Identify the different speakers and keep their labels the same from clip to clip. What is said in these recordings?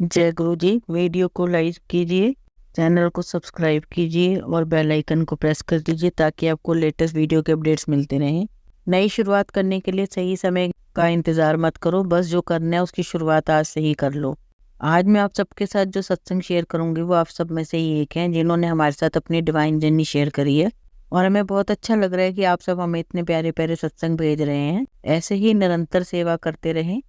Speaker 1: जय गुरु जी। वीडियो को लाइक कीजिए, चैनल को सब्सक्राइब कीजिए और बेल आइकन को प्रेस कर दीजिए ताकि आपको लेटेस्ट वीडियो के अपडेट्स मिलते रहें। नई शुरुआत करने के लिए सही समय का इंतज़ार मत करो, बस जो करना है उसकी शुरुआत आज से ही कर लो। आज मैं आप सबके साथ जो सत्संग शेयर करूंगी वो आप सब में से ही एक हैं जिन्होंने हमारे साथ अपनी डिवाइन जर्नी शेयर करी है और हमें बहुत अच्छा लग रहा है कि आप सब हमें इतने प्यारे प्यारे सत्संग भेज रहे हैं। ऐसे ही निरंतर सेवा करते रहें।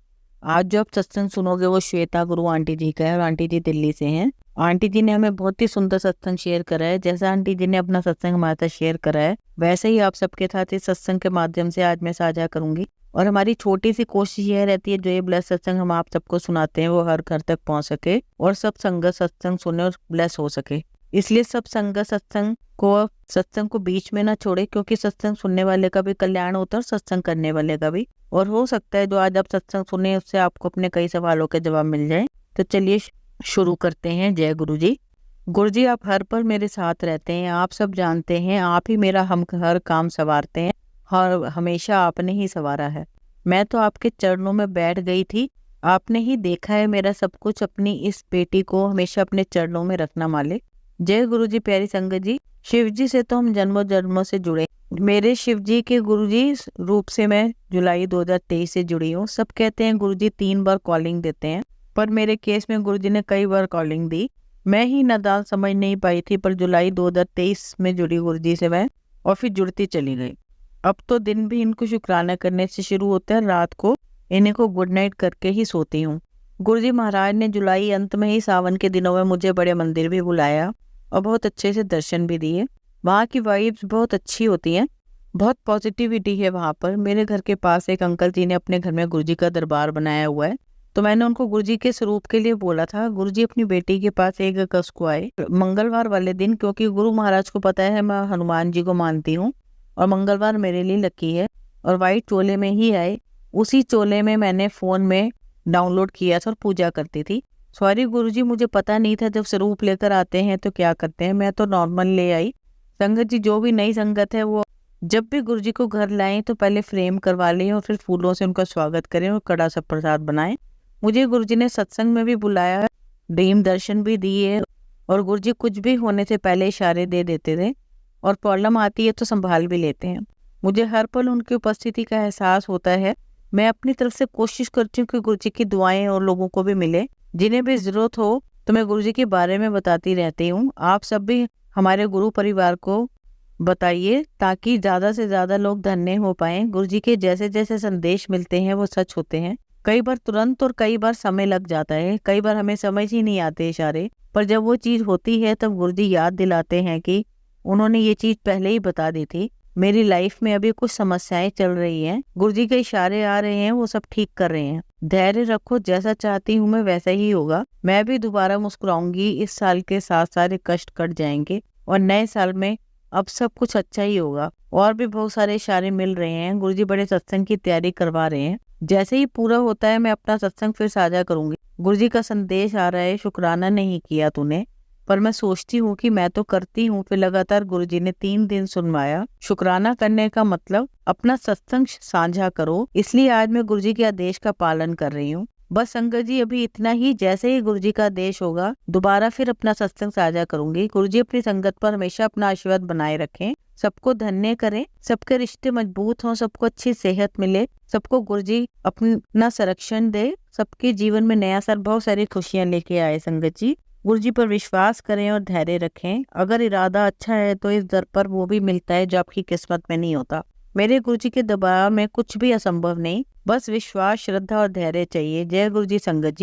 Speaker 1: आज जो आप सत्संग सुनोगे वो श्वेता गुरु आंटी जी का है और आंटी जी दिल्ली से हैं। आंटी जी ने हमें बहुत ही सुंदर सत्संग शेयर करा है। जैसा आंटी जी ने अपना सत्संग हमारे साथ शेयर करा है वैसे ही आप सबके साथ इस सत्संग के माध्यम से आज मैं साझा करूंगी। और हमारी छोटी सी कोशिश यह रहती है जो ये ब्लेस सत्संग हम आप सबको सुनाते हैं वो हर घर तक पहुंच सके और सब संगत सत्संग सुने और ब्लेस हो सके। इसलिए सब संगत सत्संग को बीच में ना छोड़े, क्योंकि सत्संग सुनने वाले का भी कल्याण होता है और सत्संग करने वाले का भी। और हो सकता है जो आज आप सत्संग सुने उससे आपको अपने कई सवालों के जवाब मिल जाए। तो चलिए शुरू करते हैं। जय गुरु जी। गुरु जी, आप हर पल मेरे साथ रहते हैं, आप सब जानते हैं, आप ही मेरा हम हर काम संवारते हैं और हमेशा आपने ही संवारा है। मैं तो आपके चरणों में बैठ गई थी, आपने ही देखा है मेरा सब कुछ। अपनी इस बेटी को हमेशा अपने चरणों में रखना मालिक। जय गुरु जी। प्यारी संगत जी, शिव जी से तो हम जन्मों जन्मों से जुड़े। मेरे शिव जी के गुरु जी रूप से मैं जुलाई 2023 से जुड़ी हूँ। सब कहते हैं गुरु जी 3 बार कॉलिंग देते हैं, पर मेरे केस में गुरु जी ने कई बार कॉलिंग दी। मैं ही नादान समझ नहीं पाई थी, पर जुलाई 2023 में जुड़ी गुरु जी से मैं और फिर जुड़ती चली गई। अब तो दिन भी इनको शुक्राना करने से शुरू होता है, रात को इन्हीं को गुड नाइट करके ही सोती हूँ। गुरु जी महाराज ने जुलाई अंत में ही सावन के दिनों में मुझे बड़े मंदिर भी बुलाया और बहुत अच्छे से दर्शन भी दिए। वहाँ की वाइब्स बहुत अच्छी होती हैं, बहुत पॉजिटिविटी है वहाँ पर। मेरे घर के पास एक अंकल जी ने अपने घर में गुरुजी का दरबार बनाया हुआ है, तो मैंने उनको गुरुजी के स्वरूप के लिए बोला था गुरुजी अपनी बेटी के पास 1 अगस्त को आए, मंगलवार वाले दिन, क्योंकि गुरु महाराज को पता है मैं हनुमान जी को मानती हूँ और मंगलवार मेरे लिए लकी है। और वाइट चोले में ही आए, उसी चोले में मैंने फोन में डाउनलोड किया था और पूजा करती थी। सॉरी गुरुजी, मुझे पता नहीं था जब स्वरूप लेकर आते हैं तो क्या करते हैं, मैं तो नॉर्मल ले आई। संगत जी, जो भी नई संगत है वो जब भी गुरुजी को घर लाएं तो पहले फ्रेम करवा लें और फिर फूलों से उनका स्वागत करें और कड़ा सा प्रसाद बनाएं। मुझे गुरुजी ने सत्संग में भी बुलाया है, डीम दर्शन भी दिए और गुरुजी कुछ भी होने से पहले इशारे दे देते थे और प्रॉब्लम आती है तो संभाल भी लेते हैं। मुझे हर पल उनकी उपस्थिति का एहसास होता है। मैं अपनी तरफ से कोशिश करती हूँ कि गुरुजी की दुआएं और लोगों को भी मिले। जिन्हें भी जरूरत हो तो मैं गुरुजी के बारे में बताती रहती हूँ। आप सब भी हमारे गुरु परिवार को बताइए ताकि ज़्यादा से ज़्यादा लोग धन्य हो पाएं। गुरुजी के जैसे जैसे संदेश मिलते हैं वो सच होते हैं। कई बार तुरंत और कई बार समय लग जाता है, कई बार हमें समझ ही नहीं आते इशारे, पर जब वो चीज़ होती है तब गुरुजी याद दिलाते हैं कि उन्होंने ये चीज़ पहले ही बता दी थी। मेरी लाइफ में अभी कुछ समस्याएं चल रही हैं, गुरुजी के इशारे आ रहे हैं, वो सब ठीक कर रहे हैं। धैर्य रखो, जैसा चाहती हूँ मैं वैसा ही होगा। मैं भी दोबारा मुस्कुराऊंगी, इस साल के साथ सारे कष्ट कट जाएंगे और नए साल में अब सब कुछ अच्छा ही होगा। और भी बहुत सारे इशारे मिल रहे हैं, गुरुजी बड़े सत्संग की तैयारी करवा रहे हैं। जैसे ही पूरा होता है मैं अपना सत्संग फिर साझा करूंगी। गुरुजी का संदेश आ रहा है, शुक्राना नहीं किया तूने, पर मैं सोचती हूँ कि मैं तो करती हूँ। फिर लगातार गुरुजी ने 3 दिन सुनवाया। शुक्राना करने का मतलब अपना सत्संग साझा करो, इसलिए आज मैं गुरुजी के आदेश का पालन कर रही हूँ। बस संगत जी, अभी इतना ही। जैसे ही गुरुजी का आदेश होगा दोबारा फिर अपना सत्संग साझा करूंगी। गुरुजी अपनी संगत पर हमेशा अपना आशीर्वाद बनाए रखें, सबको धन्य करें, सबके रिश्ते मजबूत हों, सबको अच्छी सेहत मिले, सबको गुरुजी अपना संरक्षण दे, सबके जीवन में नया साल बहुत सारी खुशियां लेके आए। संगत जी, गुरुजी पर विश्वास करें और धैर्य रखें। अगर इरादा अच्छा है तो इस दर पर वो भी मिलता है जो आपकी किस्मत में नहीं होता। मेरे गुरुजी के दबाव में कुछ भी असंभव नहीं, बस विश्वास, श्रद्धा और धैर्य चाहिए। जय गुरुजी। संगत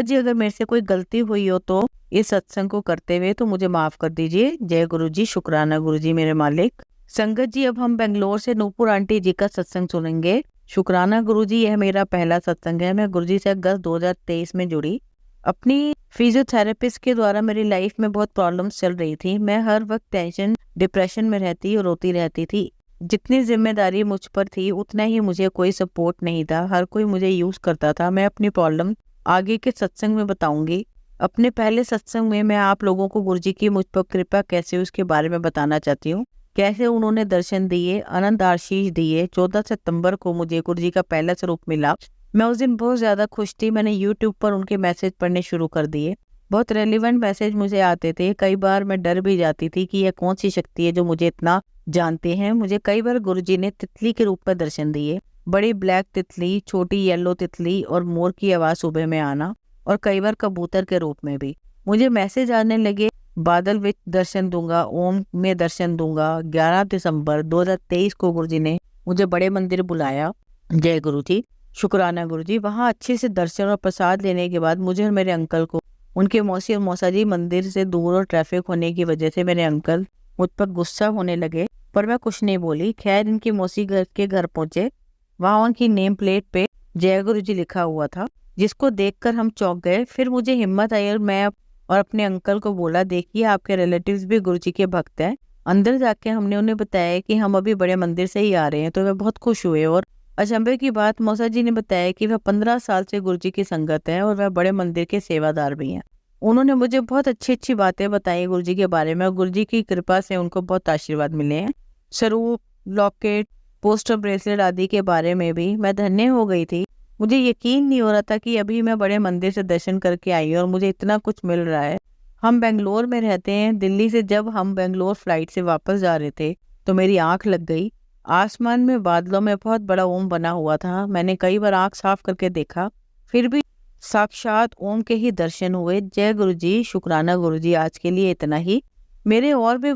Speaker 1: जी, अगर मेरे से कोई गलती हुई हो तो इस सत्संग को करते हुए तो मुझे माफ कर दीजिए। जय गुरुजी। शुक्राना गुरुजी मेरे मालिक। संगत जी, अब हम बेंगलोर से नूपुर आंटी जी का सत्संग सुनेंगे। शुक्राना गुरुजी, यह मेरा पहला सत्संग है। मैं गुरुजी से अगस्त 2023 में जुड़ी। अपनी फिजियोथेरेपिस्ट के द्वारा मेरी लाइफ में बहुत प्रॉब्लम्स चल रही थी। मैं हर वक्त टेंशन, डिप्रेशन में रहती और रोती रहती थी। जितनी जिम्मेदारी मुझ पर थी उतना ही मुझे कोई सपोर्ट नहीं था, हर कोई मुझे यूज करता था। मैं अपनी प्रॉब्लम आगे के सत्संग में बताऊंगी। अपने पहले सत्संग में मैं आप लोगों को गुरुजी की मुझ पर कृपा कैसे उसके बारे में बताना चाहती हूँ। कैसे उन्होंने दर्शन दिए, अनंत आशीष दिए। 14 सितंबर को मुझे गुरुजी का पहला स्वरूप मिला। मैं उस दिन बहुत ज़्यादा खुश थी। मैंने यूट्यूब पर उनके मैसेज पढ़ने शुरू कर दिए। बहुत रेलिवेंट मैसेज मुझे आते थे। कई बार मैं डर भी जाती थी कि यह कौन सी शक्ति है जो मुझे इतना जानते हैं। मुझे कई बार गुरुजी ने तितली के रूप में दर्शन दिए। बड़ी ब्लैक तितली, छोटी येलो तितली और मोर की आवाज़ सुबह में आना, और कई बार कबूतर के रूप में भी। मुझे मैसेज आने लगे, बादल विच दर्शन दूंगा, ओम में दर्शन दूंगा। 11 दिसंबर 2023 को गुरुजी ने मुझे बड़े मंदिर बुलाया। जय गुरु जी, शुक्राना गुरु जी। वहाँ अच्छे से दर्शन और प्रसाद लेने के बाद मुझे और मेरे अंकल को उनके मौसी और मौसा जी मंदिर से दूर और ट्रैफिक होने की वजह से मेरे अंकल मुझ पर गुस्सा होने लगे, पर मैं कुछ नहीं बोली। खैर, इनकी मौसी के घर पहुंचे। वहाँ उनकी नेम प्लेट पे जय गुरु जी लिखा हुआ था, जिसको देखकर हम चौंक गए। फिर मुझे हिम्मत आई और मैं और अपने अंकल को बोला, देखिए आपके रिलेटिव्स भी गुरु जी के भक्त हैं। अंदर जाके हमने उन्हें बताया कि हम अभी बड़े मंदिर से ही आ रहे हैं, तो वे बहुत खुश हुए। और अचंभे की बात, मौसा जी ने बताया कि वह 15 साल से गुरु जी की संगत है और वह बड़े मंदिर के सेवादार भी हैं। उन्होंने मुझे बहुत अच्छी अच्छी बातें बताई गुरु जी के बारे में, और गुरु जी की कृपा से उनको बहुत आशीर्वाद मिले हैं। स्वरूप, लॉकेट, पोस्टर, ब्रेसलेट आदि के बारे में भी मैं धन्य हो गई थी। मुझे यकीन नहीं हो रहा था कि अभी मैं बड़े मंदिर से दर्शन करके आई हूँ और मुझे इतना कुछ मिल रहा है। हम बेंगलोर में रहते हैं। दिल्ली से जब हम बेंगलोर फ्लाइट से वापस जा रहे थे तो मेरी आंख लग गई। आसमान में बादलों में बहुत बड़ा ओम बना हुआ था। मैंने कई बार आंख साफ करके देखा, फिर भी साक्षात ओम के ही दर्शन हुए। जय गुरु जी, शुक्राना गुरु जी। आज के लिए इतना ही। मेरे और भी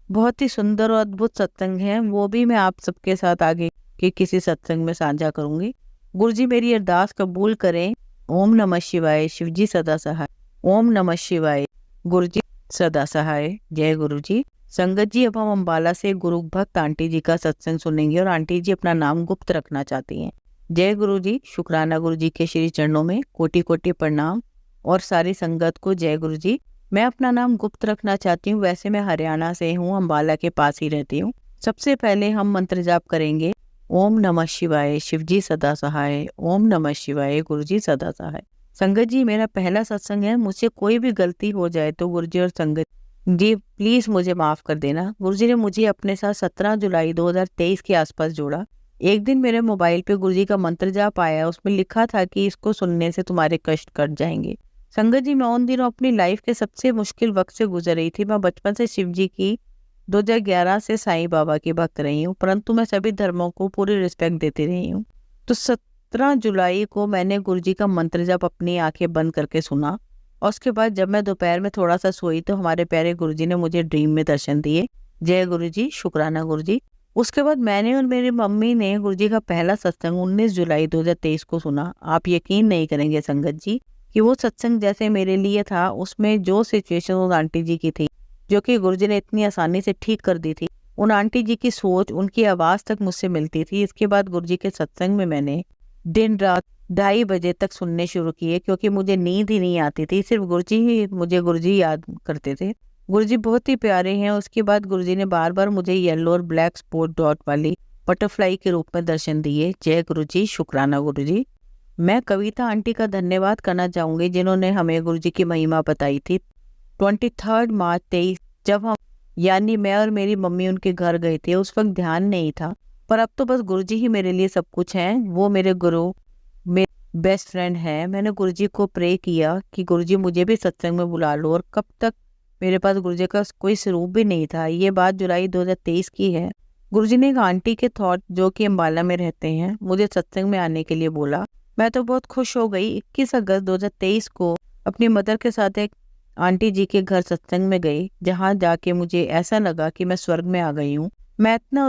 Speaker 1: बहुत ही सुंदर और अद्भुत सत्संग हैं, वो भी मैं आप सबके साथ आगे के किसी सत्संग में साझा करूंगी। गुरु जी मेरी अरदास कबूल करें। ओम नमः शिवाय, शिव जी सदा सहाय। ओम नमः शिवाय, गुरु जी सदा सहाय। जय गुरु जी। संगत जी, अब हम अम्बाला से गुरु भक्त आंटी जी का सत्संग सुनेंगे और आंटी जी अपना नाम गुप्त रखना चाहती हैं। जय गुरु जी, शुक्राना गुरु जी के श्री चरणों में कोटि कोटि प्रणाम, और सारी संगत को जय गुरु जी। मैं अपना नाम गुप्त रखना चाहती हूँ। वैसे मैं हरियाणा से हूँ, अम्बाला के पास ही रहती हूँ। सबसे पहले हम मंत्र जाप करेंगे। ओम नमः शिवाय, शिव जी सदा सहाय। ओम नमः शिवाय, गुरु जी सदा सहाय। संगत जी, मेरा पहला सत्संग है। मुझसे कोई भी गलती हो जाए तो गुरु जी और संगत जी प्लीज मुझे माफ कर देना। गुरु जी ने मुझे अपने साथ 17 जुलाई 2023 के आसपास जोड़ा। एक दिन मेरे मोबाइल पे गुरु जी का मंत्र जाप आया। उसमें लिखा था कि इसको सुनने से तुम्हारे कष्ट कट जाएंगे। संगत जी, मैं उन दिनों अपनी लाइफ के सबसे मुश्किल वक्त से गुजर रही थी। मैं बचपन से शिव जी की, 2011 से साईं बाबा की भक्त रही हूँ, परंतु मैं सभी धर्मों को पूरी रिस्पेक्ट देती रही हूँ। तो 17 जुलाई को मैंने गुरु जी का मंत्र जाप अपनी आंखें बंद करके सुना, और उसके बाद जब मैं दोपहर में थोड़ा सा सोई तो हमारे प्यारे गुरु जी ने मुझे ड्रीम में दर्शन दिए। जय गुरु जी, शुक्राना गुरु जी। उसके बाद मैंने और मेरी मम्मी ने गुरु जी का पहला सत्संग 19 जुलाई 2023 को सुना। आप यकीन नहीं करेंगे संगत जी कि वो सत्संग जैसे मेरे लिए था, उसमें जो सिचुएशन उस आंटी जी की थी, जो कि गुरु जी ने इतनी आसानी से ठीक कर दी थी, उन आंटी जी की सोच, उनकी आवाज़ तक मुझसे मिलती थी। इसके बाद गुरु जी के सत्संग में मैंने दिन रात 2:30 बजे तक सुनने शुरू किए, क्योंकि मुझे नींद ही नहीं आती थी। सिर्फ गुरु जी ही मुझे गुरु जी याद करते थे। गुरु जी बहुत ही प्यारे हैं। उसके बाद गुरु जी ने बार बार मुझे येलो और ब्लैक स्पॉट डॉट वाली बटरफ्लाई के रूप में दर्शन दिए। जय गुरु जी, शुक्राना गुरु जी। मैं कविता आंटी का धन्यवाद करना चाहूंगी, जिन्होंने हमें गुरु जी की महिमा बताई थी। 23 मार्च 23 जब हम, यानी मैं और मेरी मम्मी उनके घर गए थे, उस वक्त ध्यान नहीं था, पर अब तो बस गुरु जी ही मेरे लिए सब कुछ हैं। वो मेरे गुरु, मेरे बेस्ट फ्रेंड है। मैंने गुरु जी को प्रे किया कि गुरु जी मुझे भी सत्संग में बुला लो, और कब तक मेरे पास गुरु जी का कोई स्वरूप भी नहीं था। ये बात जुलाई 2023 की है। गुरु जी ने एक आंटी के थॉट, जो कि अम्बाला में रहते हैं, मुझे सत्संग में आने के लिए बोला। मैं तो बहुत खुश हो गई। 21 अगस्त 2023 को अपनी मदर के साथ एक आंटी जी के घर सत्संग में गई, जहाँ जाके मुझे ऐसा लगा कि मैं स्वर्ग में आ गई हूँ। मैं इतना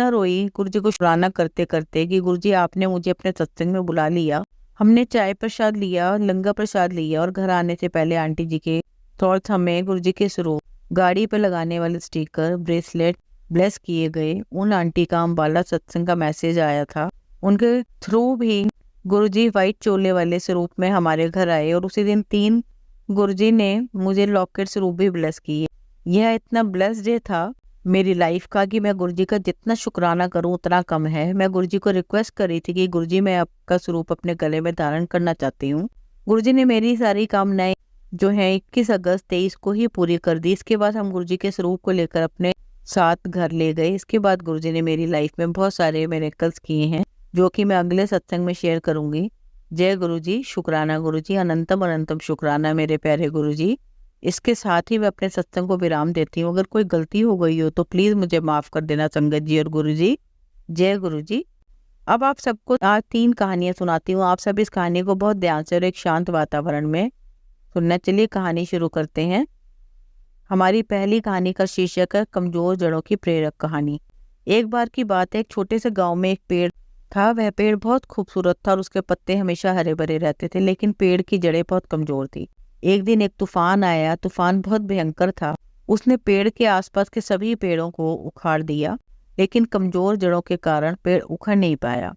Speaker 1: रोई गुरु जी को शुक्राना करते करते कि गुरु जी आपने मुझे अपने सत्संग में बुला लिया। हमने चाय प्रसाद लिया, लंगर प्रसाद लिया, और घर आने से पहले आंटी जी के थॉट्स हमें गुरु जी के स्वरूप, गाड़ी पे लगाने वाले स्टिकर, ब्रेसलेट ब्लेस किए गए। उन आंटी का अम्बाला सत्संग का मैसेज आया था। उनके थ्रू भी गुरु जी व्हाइट चोले वाले स्वरूप में हमारे घर आए, और उसी दिन 3 गुरु जी ने मुझे लॉकेट स्वरूप भी ब्लेस किए। यह इतना ब्लेस डे था मेरी लाइफ का कि मैं गुरु जी का जितना शुक्राना करूं उतना कम है। मैं गुरु जी को रिक्वेस्ट कर रही थी कि गुरु जी मैं आपका स्वरूप अपने गले में धारण करना चाहती हूँ। गुरु जी ने मेरी सारी कामनाएं जो है 21 अगस्त 23 को ही पूरी कर दी। इसके बाद हम गुरु जी के स्वरूप को लेकर अपने साथ घर ले गए। इसके बाद गुरु जी ने मेरी लाइफ में बहुत सारे मिरेकल्स किए हैं, जो कि मैं अगले सत्संग में शेयर करूंगी। जय गुरु जी, शुक्राना गुरु जी, अनंतम अनंतम शुक्राना मेरे प्यारे गुरु जी। इसके साथ ही मैं अपने सत्संग को विराम देती हूँ। अगर कोई गलती हो गई हो तो प्लीज मुझे माफ कर देना संगत जी और गुरु जी। जय गुरु जी। अब आप सबको आज 3 कहानियां सुनाती हूँ। आप सब इस कहानी को बहुत ध्यान से और एक शांत वातावरण में सुनना। चलिए कहानी शुरू करते हैं। हमारी पहली कहानी का शीर्षक है कमजोर जड़ों की प्रेरक कहानी। एक बार की बात है, एक छोटे से गांव में एक पेड़ था। वह पेड़ बहुत खूबसूरत था और उसके पत्ते हमेशा हरे भरे रहते थे, लेकिन पेड़ की जड़ें बहुत कमजोर थी। एक दिन एक तूफान आया। तूफान बहुत भयंकर था। उसने पेड़ के आसपास के सभी पेड़ों को उखाड़ दिया, लेकिन कमजोर जड़ों के कारण पेड़ उखड़ नहीं पाया।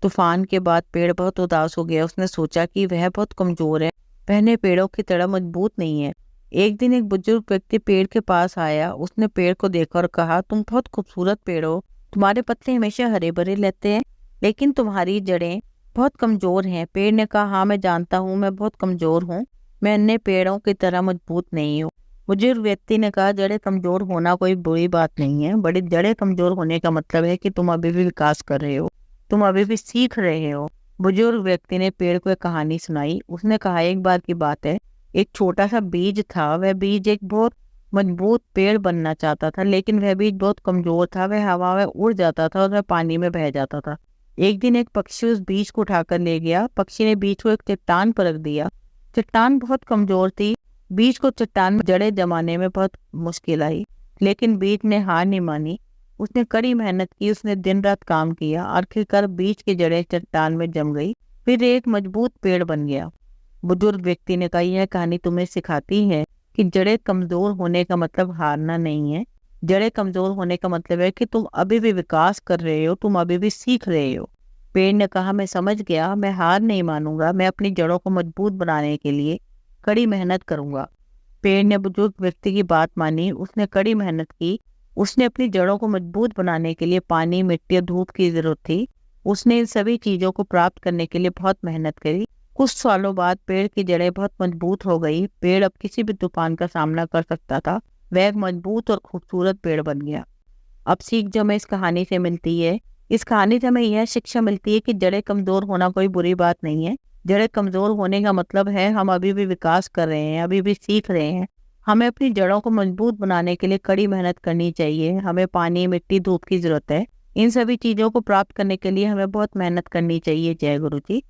Speaker 1: तूफान के बाद पेड़ बहुत उदास हो गया। उसने सोचा कि वह बहुत कमजोर है, वह अन्य पेड़ों की तरह मजबूत नहीं है। एक दिन एक बुजुर्ग व्यक्ति पेड़ के पास आया। उसने पेड़ को देखा और कहा, तुम बहुत खूबसूरत पेड़ हो, तुम्हारे पत्ते हमेशा हरे भरे रहते हैं, लेकिन तुम्हारी जड़ें बहुत कमजोर हैं। पेड़ ने कहा, हाँ मैं जानता हूँ, मैं बहुत कमजोर हूँ, मैं अन्य पेड़ों की तरह मजबूत नहीं हूँ। बुजुर्ग व्यक्ति ने कहा, जड़ें कमजोर होना कोई बुरी बात नहीं है। बड़ी जड़ें कमजोर होने का मतलब है कि तुम अभी भी विकास कर रहे हो, तुम अभी भी सीख रहे हो। बुजुर्ग व्यक्ति ने पेड़ को एक कहानी सुनाई। उसने कहा, एक बार की बात है, एक छोटा सा बीज था। वह बीज एक बहुत मजबूत पेड़ बनना चाहता था, लेकिन वह बीज बहुत कमजोर था। वह हवा में उड़ जाता था और वह पानी में बह जाता था। एक दिन एक पक्षी उस बीज को उठाकर ले गया। पक्षी ने बीज को एक चट्टान पर रख दिया। चट्टान बहुत कमजोर थी। बीज को चट्टान में जड़ें जमाने में बहुत मुश्किल आई, लेकिन बीज ने हार नहीं मानी। उसने कड़ी मेहनत की, उसने दिन रात काम किया। आखिरकार बीज की जड़ें चट्टान में जम गई, फिर एक मजबूत पेड़ बन गया। बुजुर्ग व्यक्ति ने कहा, यह कहानी तुम्हें सिखाती है कि जड़ें कमजोर होने का मतलब हारना नहीं है। जड़ें कमजोर होने का मतलब है कि तुम अभी भी विकास कर रहे हो, तुम अभी भी सीख रहे हो। पेड़ ने कहा, मैं समझ गया, मैं हार नहीं मानूंगा, मैं अपनी जड़ों को मजबूत बनाने के लिए कड़ी मेहनत करूंगा। पेड़ ने बुजुर्ग व्यक्ति की बात मानी। उसने कड़ी मेहनत की। उसने अपनी जड़ों को मजबूत बनाने के लिए पानी, मिट्टी और धूप की जरूरत थी। उसने इन सभी चीजों को प्राप्त करने के लिए बहुत मेहनत करी। कुछ सालों बाद पेड़ की जड़ें बहुत मजबूत हो गई। पेड़ अब किसी भी तूफान का सामना कर सकता था। वह एक मजबूत और खूबसूरत पेड़ बन गया। अब सीख जो हमें इस कहानी से मिलती है, इस कहानी से हमें यह शिक्षा मिलती है कि जड़ें कमजोर होना कोई बुरी बात नहीं है। जड़ें कमजोर होने का मतलब है हम अभी भी विकास कर रहे हैं, अभी भी सीख रहे हैं। हमें अपनी जड़ों को मजबूत बनाने के लिए कड़ी मेहनत करनी चाहिए। हमें पानी, मिट्टी, धूप की जरूरत है। इन सभी चीजों को प्राप्त करने के लिए हमें बहुत मेहनत करनी चाहिए। जय गुरु जी।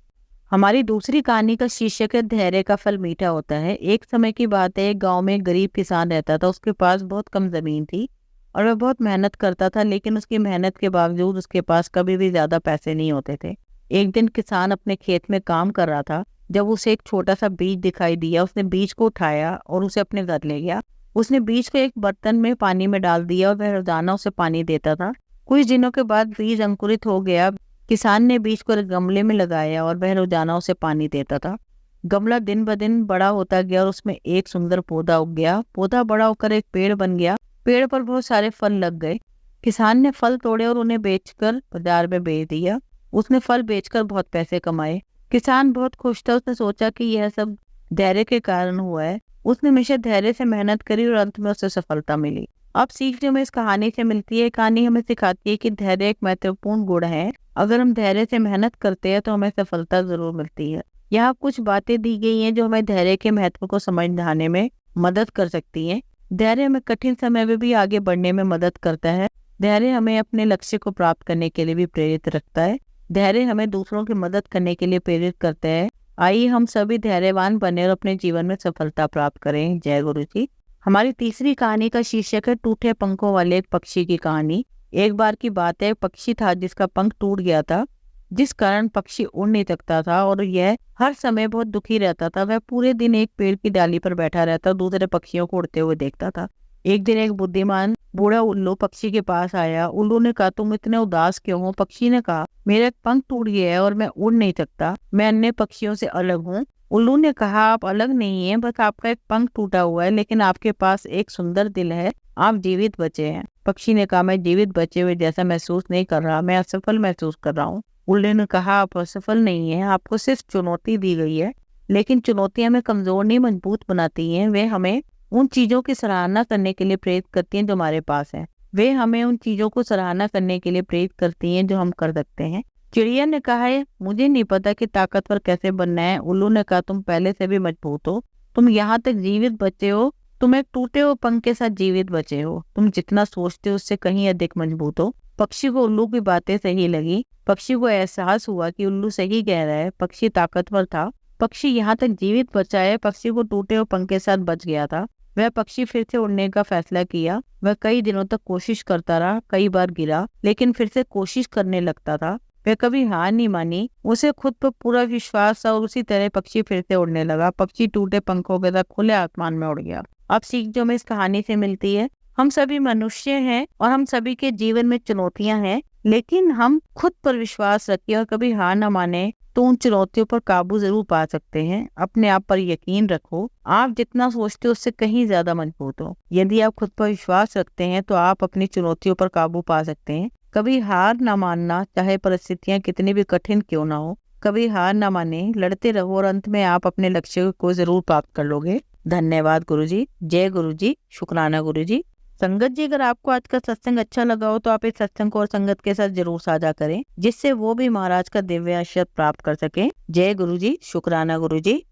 Speaker 1: हमारी दूसरी कहानी का शीर्षक है धैर्य का फल मीठा होता है। एक समय की बात है, एक गांव में एक गरीब किसान रहता था। उसके पास बहुत कम जमीन थी और वह बहुत मेहनत करता था, लेकिन उसकी मेहनत के बावजूद उसके पास कभी भी ज्यादा पैसे नहीं होते थे। एक दिन किसान अपने खेत में काम कर रहा था जब उसे एक छोटा सा बीज दिखाई दिया। उसने बीज को उठाया और उसे अपने घर ले गया। उसने बीज को एक बर्तन में पानी में डाल दिया और वह रोजाना उसे पानी देता था। कुछ दिनों के बाद बीज अंकुरित हो गया। किसान ने बीज को एक गमले में लगाया और वह रोजाना उसे पानी देता था। गमला दिन ब दिन बड़ा होता गया और उसमें एक सुंदर पौधा उग गया। पौधा बड़ा होकर एक पेड़ बन गया। पेड़ पर बहुत सारे फल लग गए। किसान ने फल तोड़े और उन्हें बेचकर बाजार में बेच दिया। उसने फल बेचकर बहुत पैसे कमाए। किसान बहुत खुश था। उसने सोचा कि यह सब धैर्य के कारण हुआ है। उसने हमेशा धैर्य से मेहनत करी और अंत में उसे सफलता मिली। अब सीख जो हमें इस कहानी से मिलती है, कहानी हमें सिखाती है कि धैर्य एक महत्वपूर्ण गुण है। अगर हम धैर्य से मेहनत करते हैं तो हमें सफलता जरूर मिलती है। यहाँ कुछ बातें दी गई हैं जो हमें धैर्य के महत्व को समझने में मदद कर सकती हैं। धैर्य हमें कठिन समय में भी आगे बढ़ने में मदद करता है। धैर्य हमें अपने लक्ष्य को प्राप्त करने के लिए भी प्रेरित रखता है। धैर्य हमें दूसरों की मदद करने के लिए प्रेरित करता है। आइए हम सभी धैर्यवान बने और अपने जीवन में सफलता प्राप्त करें। जय गुरु जी। हमारी तीसरी कहानी का शीर्षक है टूटे पंखों वाले एक पक्षी की कहानी। एक बार की बात है, एक पक्षी था जिसका पंख टूट गया था, जिस कारण पक्षी उड़ नहीं सकता था और यह हर समय बहुत दुखी रहता था। वह पूरे दिन एक पेड़ की डाली पर बैठा रहता और दूसरे पक्षियों को उड़ते हुए देखता था। एक दिन एक बुद्धिमान बूढ़ा उल्लू पक्षी के पास आया। उल्लू ने कहा, तुम इतने उदास क्यों हो? पक्षी ने कहा, मेरा पंख टूट गया है और मैं उड़ नहीं सकता, मैं अन्य पक्षियों से अलग हूँ। उल्लू ने कहा, आप अलग नहीं हैं, बस आपका एक पंख टूटा हुआ है, लेकिन आपके पास एक सुंदर दिल है, आप जीवित बचे हैं। पक्षी ने कहा, मैं जीवित बचे हुए जैसा महसूस नहीं कर रहा, मैं असफल महसूस कर रहा हूँ। उल्लू ने कहा, आप असफल नहीं है, आपको सिर्फ चुनौती दी गई है, लेकिन चुनौतियां हमें कमजोर नहीं मजबूत बनाती हैं। वे हमें उन चीजों की सराहना करने के लिए प्रेरित करती हैं जो हमारे पास है। वे हमें उन चीजों को सराहना करने के लिए प्रेरित करती हैं जो हम कर सकते हैं। चिड़िया ने कहा है, मुझे नहीं पता कि ताकतवर कैसे बनना है। उल्लू ने कहा, तुम पहले से भी मजबूत हो, तुम यहाँ तक जीवित बचे हो, तुम एक टूटे हुए पंख के साथ जीवित बचे हो, तुम जितना सोचते हो उससे कहीं अधिक मजबूत हो। पक्षी को उल्लू की बातें सही लगी। पक्षी को एहसास हुआ कि उल्लू सही कह रहा है, पक्षी ताकतवर था, पक्षी यहाँ तक जीवित बचा है, पक्षी को टूटे हुए पंख के साथ बच गया था। वह पक्षी फिर से उड़ने का फैसला किया। वह कई दिनों तक कोशिश करता रहा, कई बार गिरा, लेकिन फिर से कोशिश करने लगता था। वह कभी हार नहीं मानी, उसे खुद पर पूरा विश्वास था और उसी तरह पक्षी फिर से उड़ने लगा। पक्षी टूटे पंखों के साथ खुले आसमान में उड़ गया। अब सीख जो हमें इस कहानी से मिलती है, हम सभी मनुष्य हैं और हम सभी के जीवन में चुनौतियां हैं, लेकिन हम खुद पर विश्वास रखें और कभी हार न माने तो उन चुनौतियों पर काबू जरूर पा सकते हैं। अपने आप पर यकीन रखो, आप जितना सोचते हो उससे कहीं ज्यादा मजबूत हो। यदि आप खुद पर विश्वास रखते हैं तो आप अपनी चुनौतियों पर काबू पा सकते हैं। कभी हार न मानना, चाहे परिस्थितियां कितनी भी कठिन क्यों ना हो, कभी हार न माने, लड़ते रहो और अंत में आप अपने लक्ष्य को जरूर प्राप्त कर लोगे। धन्यवाद गुरुजी। जय गुरुजी। शुक्राना गुरुजी। संगत जी, अगर आपको आज का सत्संग अच्छा लगा हो तो आप इस सत्संग को और संगत के साथ जरूर साझा करें, जिससे वो भी महाराज का दिव्य आशीर्वाद प्राप्त कर सके। जय गुरुजी। शुक्राना गुरुजी।